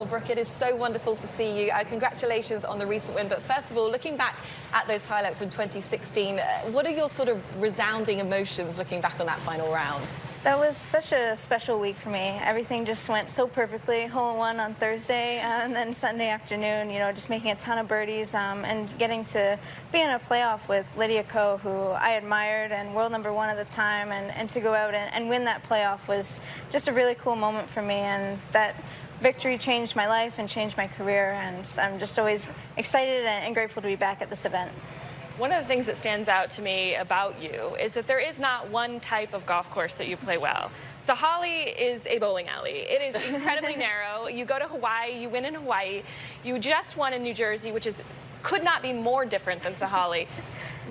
Well, Brooke, it is so wonderful to see you. Congratulations on the recent win. But first of all, looking back at those highlights from 2016, what are your sort of resounding emotions looking back on that final round? That was such a special week for me. Everything just went so perfectly. Hole-in-one on Thursday, and then Sunday afternoon, just making a ton of birdies and getting to be in a playoff with Lydia Ko, who I admired and world #1 at the time, and to go out and win that playoff was just a really cool moment for me, and that victory changed my life and changed my career, and I'm just always excited and grateful to be back at this event. One of the things that stands out to me about you is that there is not one type of golf course that you play well. Sahalee is a bowling alley. It is incredibly narrow. You go to Hawaii, you win in Hawaii. You just won in New Jersey, which could not be more different than Sahalee.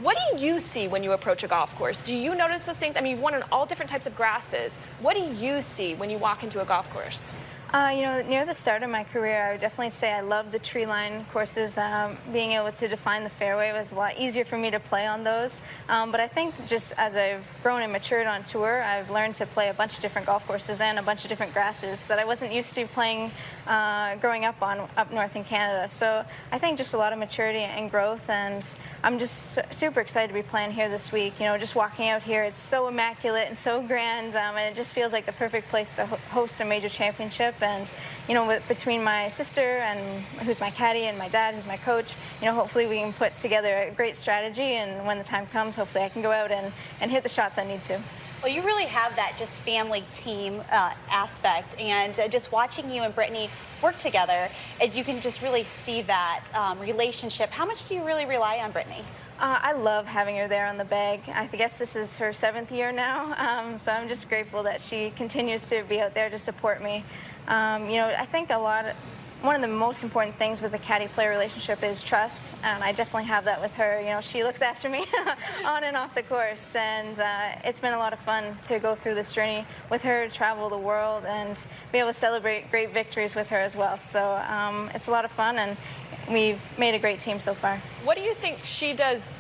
What do you see when you approach a golf course? Do you notice those things? I mean, you've won on all different types of grasses. What do you see when you walk into a golf course? Near the start of my career, I would definitely say I love the tree line courses. Being able to define the fairway was a lot easier for me to play on those. But I think just as I've grown and matured on tour, I've learned to play a bunch of different golf courses and a bunch of different grasses that I wasn't used to playing growing up north in Canada. So I think just a lot of maturity and growth, and I'm just super excited to be playing here this week. Just walking out here, it's so immaculate and so grand, and it just feels like the perfect place to host a major championship. And between my sister, and who's my caddie, and my dad, who's my coach, hopefully we can put together a great strategy, and when the time comes, hopefully I can go out and hit the shots I need to. Well, you really have that just family team aspect, and just watching you and Brittany work together, and you can just really see that relationship. How much do you really rely on Brittany? I love having her there on the bag. I guess this is her 7th year now, so I'm just grateful that she continues to be out there to support me. I think one of the most important things with a caddy-player relationship is trust, and I definitely have that with her. She looks after me on and off the course, and it's been a lot of fun to go through this journey with her, travel the world, and be able to celebrate great victories with her as well. So it's a lot of fun, and we've made a great team so far. What do you think she does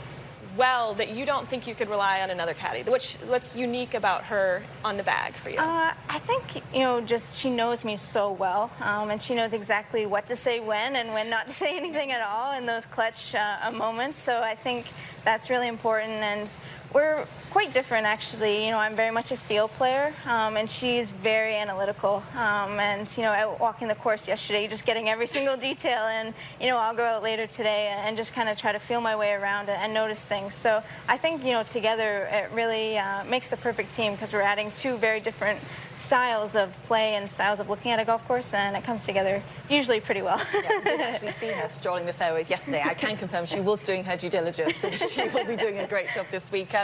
well that you don't think you could rely on another caddy? What's unique about her on the bag for you? I think, just she knows me so well, and she knows exactly what to say when and when not to say anything at all in those clutch moments. So I think that's really important, and we're quite different, actually. I'm very much a field player, and she's very analytical. And, out walking the course yesterday, just getting every single detail, and, I'll go out later today and just kind of try to feel my way around and notice things. So I think, together it really makes the perfect team, because we're adding two very different styles of play and styles of looking at a golf course, and it comes together usually pretty well. Yeah, we did actually see her strolling the fairways yesterday. I can confirm she was doing her due diligence, and she will be doing a great job this week.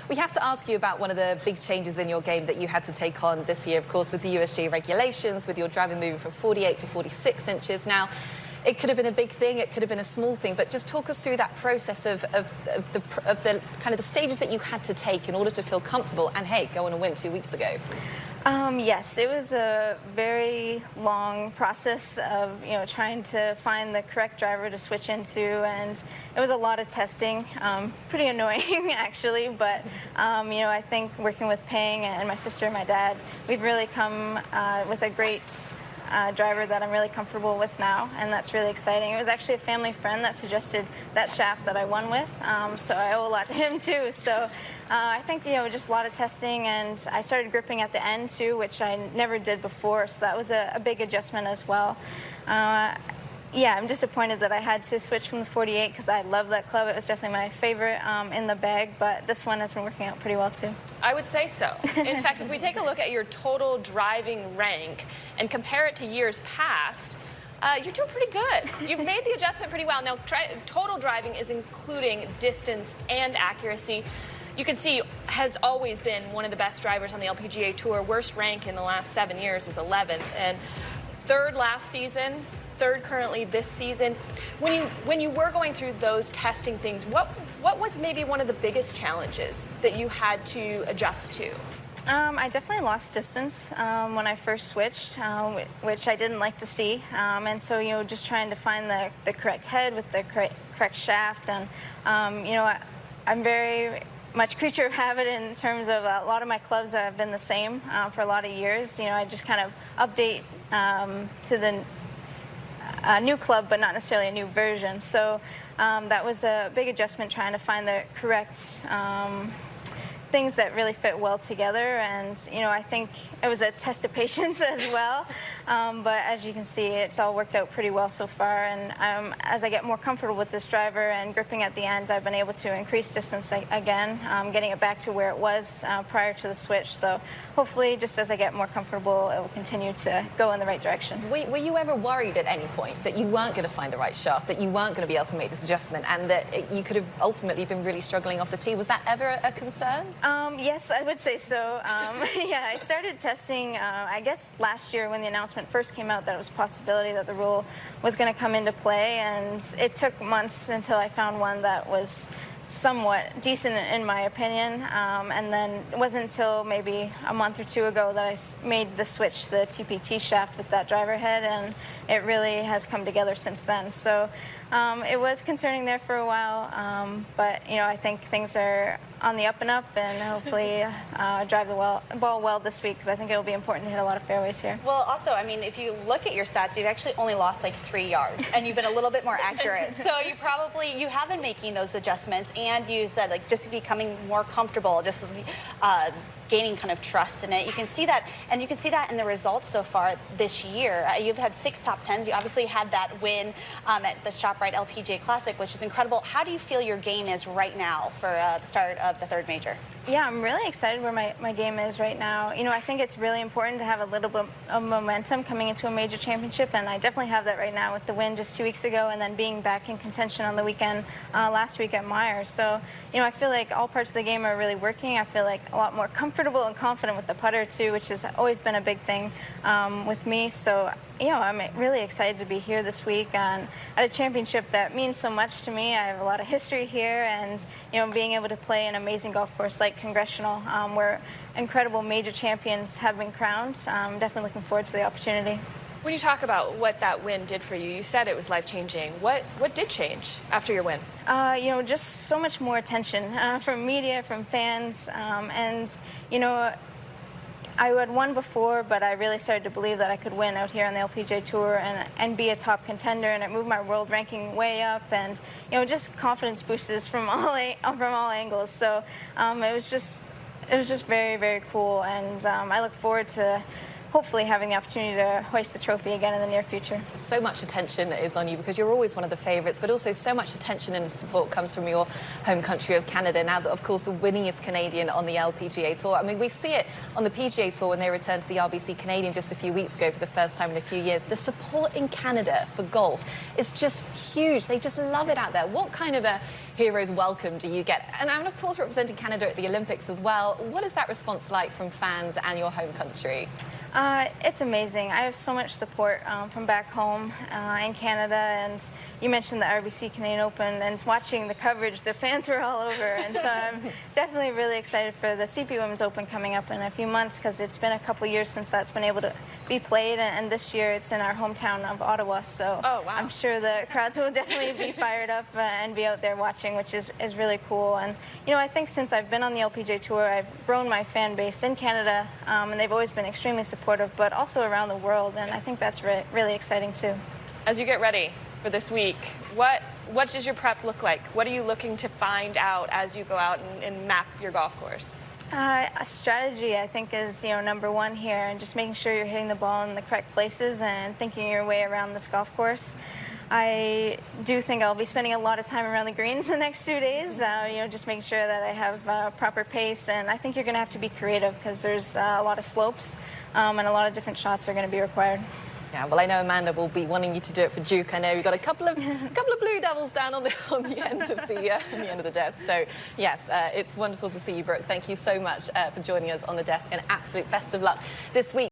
We have to ask you about one of the big changes in your game that you had to take on this year, of course, with the USGA regulations, with your driving moving from 48 to 46 inches. Now, it could have been a big thing, it could have been a small thing, but just talk us through that process of the kind of the stages that you had to take in order to feel comfortable and, hey, go on a win 2 weeks ago. Yes, it was a very long process of, trying to find the correct driver to switch into, and it was a lot of testing. Pretty annoying, actually, but, I think working with Pang and my sister and my dad, we've really come with a great driver that I'm really comfortable with now, and that's really exciting. It was actually a family friend that suggested that shaft that I won with, so I owe a lot to him too. So I think, just a lot of testing, and I started gripping at the end too, which I never did before, so that was a big adjustment as well. Yeah, I'm disappointed that I had to switch from the 48, because I love that club. It was definitely my favorite in the bag, but this one has been working out pretty well too. I would say so. In fact, if we take a look at your total driving rank and compare it to years past, you're doing pretty good. You've made the adjustment pretty well. Now, total driving is including distance and accuracy. You can see has always been one of the best drivers on the LPGA Tour. Worst rank in the last 7 years is 11th, and 3rd last season, 3rd currently this season. When you were going through those testing things, what was maybe one of the biggest challenges that you had to adjust to? I definitely lost distance when I first switched, which I didn't like to see. And so, just trying to find the correct head with the correct shaft. And, I'm very much creature of habit in terms of a lot of my clubs have been the same for a lot of years. I just kind of update to the a new club, but not necessarily a new version. So that was a big adjustment, trying to find the correct things that really fit well together. And I think it was a test of patience as well, but as you can see, it's all worked out pretty well so far. And as I get more comfortable with this driver and gripping at the end, I've been able to increase distance again, getting it back to where it was prior to the switch. So hopefully, just as I get more comfortable, it will continue to go in the right direction. Were you ever worried at any point that you weren't going to find the right shaft, that you weren't going to be able to make this adjustment, and that you could have ultimately been really struggling off the tee? Was that ever a concern? Yes, I would say so. Yeah, I started testing, I guess, last year when the announcement first came out that it was a possibility that the rule was going to come into play, and it took months until I found one that was somewhat decent in my opinion, and then it wasn't until maybe a month or two ago that I made the switch to the TPT shaft with that driver head, and it really has come together since then. So it was concerning there for a while, but I think things are on the up and up, and hopefully drive the ball well this week, because I think it will be important to hit a lot of fairways here. Well, also, I mean, if you look at your stats, you've actually only lost like 3 yards, and you've been a little bit more accurate. So you have been making those adjustments, and you said like just becoming more comfortable, just gaining kind of trust in it. You can see that, and you can see that in the results so far this year. You've had 6 top 10s. You obviously had that win at the ShopRite LPGA Classic, which is incredible. How do you feel your game is right now for the start of the 3rd major? Yeah, I'm really excited where my game is right now. I think it's really important to have a little bit of momentum coming into a major championship, and I definitely have that right now with the win just 2 weeks ago, and then being back in contention on the weekend last week at Myers. So, I feel like all parts of the game are really working. I feel like a lot more comfortable and confident with the putter too, which has always been a big thing with me. So I'm really excited to be here this week at a championship that means so much to me. I have a lot of history here, and being able to play an amazing golf course like Congressional, where incredible major champions have been crowned. I'm definitely looking forward to the opportunity. When you talk about what that win did for you, you said it was life-changing. What did change after your win? Just so much more attention from media, from fans, and I had won before, but I really started to believe that I could win out here on the LPGA Tour and be a top contender, and it moved my world ranking way up, and just confidence boosters from all angles. So it was just very, very cool, and I look forward to hopefully having the opportunity to hoist the trophy again in the near future. So much attention is on you because you're always one of the favourites, but also so much attention and support comes from your home country of Canada. Now that, of course, the winningest Canadian on the LPGA Tour. I mean, we see it on the PGA Tour when they returned to the RBC Canadian just a few weeks ago for the first time in a few years. The support in Canada for golf is just huge. They just love it out there. What kind of a hero's welcome do you get? And I'm, of course, representing Canada at the Olympics as well. What is that response like from fans and your home country? It's amazing. I have so much support from back home in Canada, and you mentioned the RBC Canadian Open, and watching the coverage, the fans were all over, and so I'm definitely really excited for the CP Women's Open coming up in a few months, because it's been a couple years since that's been able to be played, and this year it's in our hometown of Ottawa, so I'm sure the crowds will definitely be fired up and be out there watching, which is really cool. And I think since I've been on the LPGA Tour, I've grown my fan base in Canada, and they've always been extremely supportive, but also around the world, and I think that's really exciting too. As you get ready for this week, what does your prep look like? What are you looking to find out as you go out and map your golf course? A strategy, I think, is number one here, and just making sure you're hitting the ball in the correct places and thinking your way around this golf course. I do think I'll be spending a lot of time around the greens the next 2 days, just making sure that I have proper pace, and I think you're going to have to be creative because there's a lot of slopes and a lot of different shots are going to be required. Yeah, well, I know Amanda will be wanting you to do it for Duke. I know you've got a couple of Blue Devils down on the end of the desk. So yes, it's wonderful to see you, Brooke. Thank you so much for joining us on the desk, and absolute best of luck this week.